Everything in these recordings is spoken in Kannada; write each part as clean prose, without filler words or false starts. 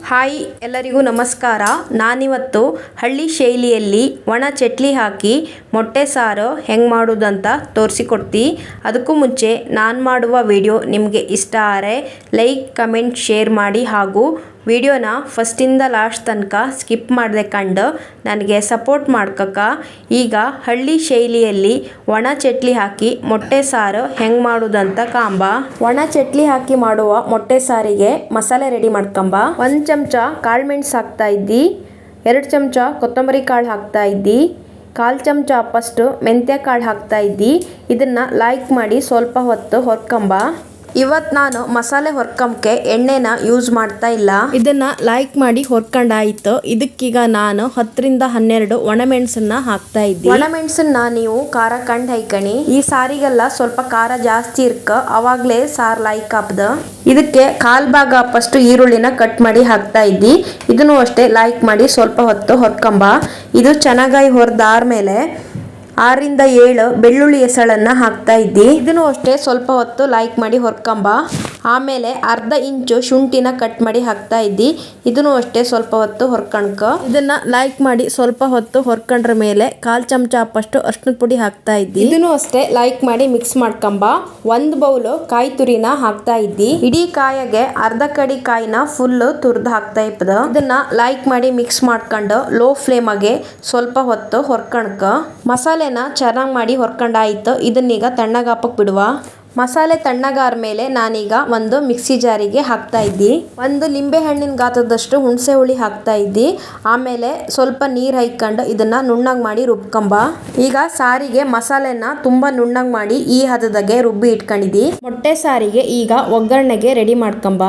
ಹಾಯ್ ಎಲ್ಲರಿಗೂ ನಮಸ್ಕಾರ. ನಾನಿವತ್ತು ಹಳ್ಳಿ ಶೈಲಿಯಲ್ಲಿ ಒಣ ಚಟ್ಲಿ ಹಾಕಿ ಮೊಟ್ಟೆ ಸಾರು ಹೆಂಗೆ ಮಾಡೋದಂತ ತೋರಿಸಿಕೊಡ್ತೀನಿ. ಅದಕ್ಕೂ ಮುಂಚೆ ನಾನು ಮಾಡುವ ವಿಡಿಯೋ ನಿಮಗೆ ಇಷ್ಟ ಆದರೆ ಲೈಕ್, ಕಮೆಂಟ್, ಶೇರ್ ಮಾಡಿ ಹಾಗೂ ವಿಡಿಯೋನ ಫಸ್ಟಿಂದ ಲಾಸ್ಟ್ ತನಕ ಸ್ಕಿಪ್ ಮಾಡದೆ ಕಂಡು ನನಗೆ ಸಪೋರ್ಟ್ ಮಾಡ್ಕಕ್ಕ. ಈಗ ಹಳ್ಳಿ ಶೈಲಿಯಲ್ಲಿ ಒಣ ಚಟ್ಲಿ ಹಾಕಿ ಮೊಟ್ಟೆ ಸಾರು ಹೆಂಗೆ ಮಾಡೋದಂತ ಕಾಂಬ. ಒಣ ಚಟ್ಲಿ ಹಾಕಿ ಮಾಡುವ ಮೊಟ್ಟೆ ಸಾರಿಗೆ ಮಸಾಲೆ ರೆಡಿ ಮಾಡ್ಕೊಂಬ. 1 ಚಮಚ ಕಾಳು ಮೆಣಸು ಹಾಕ್ತಾ ಇದ್ದಿ, 2 ಚಮಚ ಕೊತ್ತಂಬರಿ ಕಾಳು ಹಾಕ್ತಾ ಇದ್ದಿ, 1/4 ಚಮಚ ಅಪ್ಪಷ್ಟು ಮೆಂತ್ಯ ಕಾಳು ಹಾಕ್ತಾ ಇದ್ದಿ. ಇದನ್ನು ಲೈಕ್ ಮಾಡಿ ಸ್ವಲ್ಪ ಹೊತ್ತು ಹೊರ್ಕೊಂಬ. ಇವತ್ತು ನಾನು ಮಸಾಲೆ ಹೊರ್ಕೊಂಬಕ್ಕೆ ಎಣ್ಣೆನ ಯೂಸ್ ಮಾಡ್ತಾ ಇಲ್ಲ. ಇದನ್ನ ಲೈಕ್ ಮಾಡಿ ಹೊರ್ಕೊಂಡಾಯಿತು. ಇದಕ್ಕೀಗ ನಾನು 10 ರಿಂದ 12 ಒಣಮೆಣಸನ್ನ ಹಾಕ್ತಾ ಇದ್ದೆ. ಒಣಮೆಣಸನ್ನ ನೀವು ಖಾರ ಕಂಡು ಹೈಕಣಿ. ಈ ಸಾರಿಗೆಲ್ಲ ಸ್ವಲ್ಪ ಖಾರ ಜಾಸ್ತಿ ಇರ್ಕ, ಅವಾಗಲೇ ಸಾರು ಲೈಕ್ ಆಪ್ದ. ಇದಕ್ಕೆ 1/4 ಭಾಗ ಅಪ್ಪಷ್ಟು ಈರುಳ್ಳಿನ ಕಟ್ ಮಾಡಿ ಹಾಕ್ತಾ ಇದ್ದಿ. ಇದನ್ನು ಅಷ್ಟೇ ಲೈಕ್ ಮಾಡಿ ಸ್ವಲ್ಪ ಹೊತ್ತು ಹೊರ್ಕೊಂಬ. ಇದು ಚೆನ್ನಾಗಿ ಹೊರದಾದ್ಮೇಲೆ 6 ರಿಂದ 7 ಬೆಳ್ಳುಳ್ಳಿ ಎಸಳನ್ನ ಹಾಕ್ತಾ ಇದ್ದಿ. ಇದನ್ನು ಅಷ್ಟೇ ಸ್ವಲ್ಪ ಹೊತ್ತು ಲೈಕ್ ಮಾಡಿ ಹೊರ್ಕೊಂಬ. ಆಮೇಲೆ 1/2 ಇಂಚು ಶುಂಠಿನ ಕಟ್ ಮಾಡಿ ಹಾಕ್ತಾ ಇದ್ದಿ. ಇದನ್ನು ಅಷ್ಟೇ ಸ್ವಲ್ಪ ಹೊತ್ತು ಹೊರ್ಕಣ್ಕ. ಇದನ್ನ ಲೈಕ್ ಮಾಡಿ ಸ್ವಲ್ಪ ಹೊತ್ತು ಹೊರ್ಕೊಂಡ್ರ ಮೇಲೆ 1/4 ಚಮಚ ಅಪ್ಪಷ್ಟು ಅರ್ಶಿಣದ ಪುಡಿ ಹಾಕ್ತಾ ಇದ್ದಿ. ಇದನ್ನು ಅಷ್ಟೇ ಲೈಕ್ ಮಾಡಿ ಮಿಕ್ಸ್ ಮಾಡ್ಕೊಂಬ. 1 ಬೌಲ್ ಕಾಯಿ ತುರಿನ ಹಾಕ್ತಾ ಇದ್ದಿ. ಇಡೀ ಕಾಯಿಗೆ ಅರ್ಧ ಕಡಿ ಕಾಯಿನ ಫುಲ್ ತುರ್ದು ಹಾಕ್ತಾ ಇಪ್ಪದ. ಇದನ್ನ ಲೈಕ್ ಮಾಡಿ ಮಿಕ್ಸ್ ಮಾಡ್ಕೊಂಡು ಲೋ ಫ್ಲೇಮಾಗೆ ಸ್ವಲ್ಪ ಹೊತ್ತು ಹೊರ್ಕಣ್ಕ. ಮಸಾಲೆನ ಚೆನ್ನಾಗಿ ಮಾಡಿ ಹೊರ್ಕೊಂಡಾಯ್ತು. ಇದನ್ನೀಗ ತಣ್ಣಗಾಪಕ್ಕೆ ಬಿಡುವ. ಮಸಾಲೆ ತಣ್ಣಗಾರ ಮೇಲೆ ನಾನೀಗ ಒಂದು ಮಿಕ್ಸಿ ಜಾರಿಗೆ ಹಾಕ್ತಾ ಇದ್ದಿ. 1 ಲಿಂಬೆ ಹಣ್ಣಿನ ಗಾತ್ರದಷ್ಟು ಹುಣಸೆ ಹುಳಿ ಹಾಕ್ತಾ ಇದ್ದಿ. ಆಮೇಲೆ ಸ್ವಲ್ಪ ನೀರು ಹಾಕ್ಕೊಂಡು ಇದನ್ನ ನುಣ್ಣಗೆ ಮಾಡಿ ರುಬ್ಕೊಂಬ. ಈಗ ಸಾರಿಗೆ ಮಸಾಲೆನ ತುಂಬಾ ನುಣ್ಣಗೆ ಮಾಡಿ ಈ ಹದದಾಗೆ ರುಬ್ಬಿ ಇಟ್ಕೊಂಡಿದ್ದಿ. ಮೊಟ್ಟೆ ಸಾರಿಗೆ ಈಗ ಒಗ್ಗರಣೆಗೆ ರೆಡಿ ಮಾಡ್ಕೊಂಬ.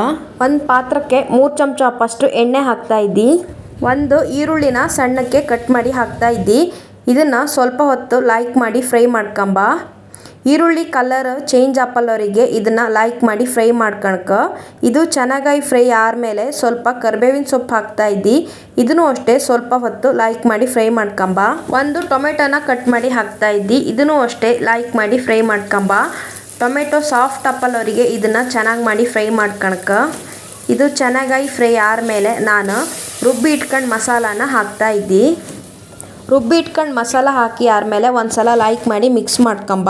1 ಪಾತ್ರಕ್ಕೆ 3 ಚಮಚ ಅಪ್ಪಷ್ಟು ಎಣ್ಣೆ ಹಾಕ್ತಾ ಇದ್ದಿ. 1 ಈರುಳ್ಳಿನ ಸಣ್ಣಕ್ಕೆ ಕಟ್ ಮಾಡಿ ಹಾಕ್ತಾ ಇದ್ದಿ. ಇದನ್ನ ಸ್ವಲ್ಪ ಹೊತ್ತು ಲೈಕ್ ಮಾಡಿ ಫ್ರೈ ಮಾಡ್ಕೊಂಬ. ಈರುಳ್ಳಿ ಕಲರ್ ಚೇಂಜ್ ಆಪಲ್ಲವರಿಗೆ ಇದನ್ನ ಲೈಕ್ ಮಾಡಿ ಫ್ರೈ ಮಾಡ್ಕಣಕ. ಇದು ಚೆನ್ನಾಗಿ ಫ್ರೈ ಆದ್ಮೇಲೆ ಸ್ವಲ್ಪ ಕರಿಬೇವಿನ ಸೊಪ್ಪು ಹಾಕ್ತಾ ಇದ್ದಿ. ಇದನ್ನು ಅಷ್ಟೇ ಸ್ವಲ್ಪ ಹೊತ್ತು ಲೈಕ್ ಮಾಡಿ ಫ್ರೈ ಮಾಡ್ಕೊಂಬ. 1 ಟೊಮೆಟೊನ ಕಟ್ ಮಾಡಿ ಹಾಕ್ತಾ ಇದ್ದಿ. ಇದನ್ನು ಅಷ್ಟೇ ಲೈಕ್ ಮಾಡಿ ಫ್ರೈ ಮಾಡ್ಕೊಂಬ. ಟೊಮೆಟೊ ಸಾಫ್ಟ್ ಆಪಲ್ಲವರಿಗೆ ಇದನ್ನ ಚೆನ್ನಾಗಿ ಮಾಡಿ ಫ್ರೈ ಮಾಡ್ಕಣಕ. ಇದು ಚೆನ್ನಾಗಿ ಫ್ರೈ ಆದ್ಮೇಲೆ ನಾನು ರುಬ್ಬಿ ಇಟ್ಕೊಂಡು ಮಸಾಲಾನ ಹಾಕ್ತಾ ಇದ್ದಿ. ರುಬ್ಬಿ ಇಟ್ಕೊಂಡು ಮಸಾಲ ಹಾಕಿ ಆದಮೇಲೆ ಒಂದ್ಸಲ ಲೈಕ್ ಮಾಡಿ ಮಿಕ್ಸ್ ಮಾಡ್ಕೊಂಬ.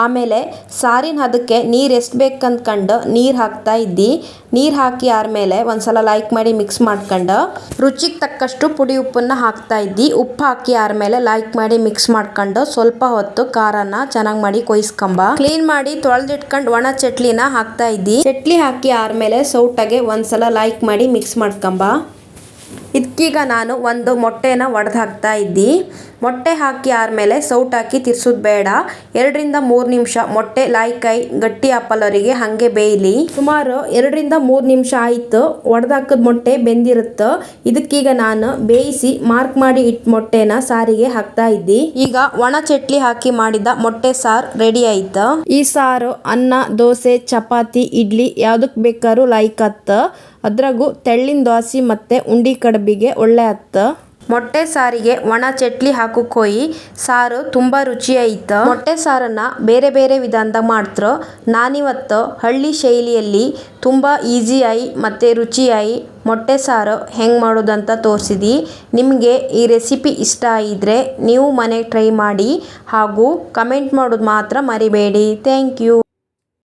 ಆಮೇಲೆ ಸಾರಿನ ಹದಕ್ಕೆ ನೀರು ಎಷ್ಟು ಬೇಕಂದ್ಕೊಂಡು ನೀರು ಹಾಕ್ತಾ ಇದ್ದಿ. ನೀರು ಹಾಕಿ ಆದಮೇಲೆ ಒಂದ್ಸಲ ಲೈಕ್ ಮಾಡಿ ಮಿಕ್ಸ್ ಮಾಡ್ಕೊಂಡು ರುಚಿಗೆ ತಕ್ಕಷ್ಟು ಪುಡಿ ಉಪ್ಪನ್ನ ಹಾಕ್ತಾ ಇದ್ದಿ. ಉಪ್ಪು ಹಾಕಿ ಆದಮೇಲೆ ಲೈಕ್ ಮಾಡಿ ಮಿಕ್ಸ್ ಮಾಡ್ಕೊಂಡು ಸ್ವಲ್ಪ ಹೊತ್ತು ಖಾರನ ಚೆನ್ನಾಗಿ ಮಾಡಿ ಕೊಯ್ಸ್ಕೊಂಬ. ಕ್ಲೀನ್ ಮಾಡಿ ತೊಳೆದಿಟ್ಕೊಂಡು ಒಣ ಚಟ್ಲಿನ ಹಾಕ್ತಾ ಇದ್ದಿ. ಚಟ್ಲಿ ಹಾಕಿ ಆದಮೇಲೆ ಸೌಟಾಗೆ ಒಂದ್ಸಲ ಲೈಕ್ ಮಾಡಿ ಮಿಕ್ಸ್ ಮಾಡ್ಕೊಂಬ. ಇದಕ್ಕೀಗ ನಾನು 1 ಮೊಟ್ಟೆನ ಒಡೆದು ಹಾಕ್ತಾ ಇದ್ದಿ. ಮೊಟ್ಟೆ ಹಾಕಿ ಆದಮೇಲೆ ಸೌಟ್ ಹಾಕಿ ತಿರ್ಸೋದು ಬೇಡ. 2 ರಿಂದ 3 ನಿಮಿಷ ಮೊಟ್ಟೆ ಲೈಕಾಯಿ ಗಟ್ಟಿ ಆಪಲ್ಲವರಿಗೆ ಹಾಗೆ ಬೇಯಲಿ. ಸುಮಾರು 2 ರಿಂದ 3 ನಿಮಿಷ ಆಯಿತು. ಒಡೆದಾಕದ ಮೊಟ್ಟೆ ಬೆಂದಿರುತ್ತೆ. ಇದಕ್ಕೀಗ ನಾನು ಬೇಯಿಸಿ ಮಾರ್ಕ್ ಮಾಡಿ ಇಟ್ಟು ಮೊಟ್ಟೆನ ಸಾರಿಗೆ ಹಾಕ್ತಾ ಇದ್ದಿ. ಈಗ ಒಣ ಚಟ್ಲಿ ಹಾಕಿ ಮಾಡಿದ ಮೊಟ್ಟೆ ಸಾರು ರೆಡಿ ಆಯ್ತು. ಈ ಸಾರು ಅನ್ನ, ದೋಸೆ, ಚಪಾತಿ, ಇಡ್ಲಿ ಯಾವುದಕ್ಕೆ ಬೇಕಾದ್ರೂ ಲೈಕ್ ಹತ್ತ. ಅದ್ರಾಗೂ ತೆಳ್ಳಿನ ದೋಸೆ ಮತ್ತು ಉಂಡಿ ಕಡಬಿಗೆ ಒಳ್ಳೆ ಹತ್ತ. ಮೊಟ್ಟೆ ಸಾರಿಗೆ ಒಣ ಚಟ್ಲಿ ಹಾಕೋಕೋಯಿ ಸಾರು ತುಂಬ ರುಚಿ ಐತೆ. ಮೊಟ್ಟೆ ಸಾರನ್ನು ಬೇರೆ ಬೇರೆ ವಿಧಾನದಾಗ ಮಾಡ್ತಾರೆ. ನಾನಿವತ್ತು ಹಳ್ಳಿ ಶೈಲಿಯಲ್ಲಿ ತುಂಬ ಈಸಿಯಾಗಿ ಮತ್ತು ರುಚಿಯಾಗಿ ಮೊಟ್ಟೆ ಸಾರು ಹೆಂಗೆ ಮಾಡೋದಂತ ತೋರಿಸಿದಿ. ನಿಮಗೆ ಈ ರೆಸಿಪಿ ಇಷ್ಟ ಆಗಿದ್ರೆ ನೀವು ಮನೆಗೆ ಟ್ರೈ ಮಾಡಿ ಹಾಗೂ ಕಮೆಂಟ್ ಮಾಡೋದು ಮಾತ್ರ ಮರಿಬೇಡಿ. Thank you.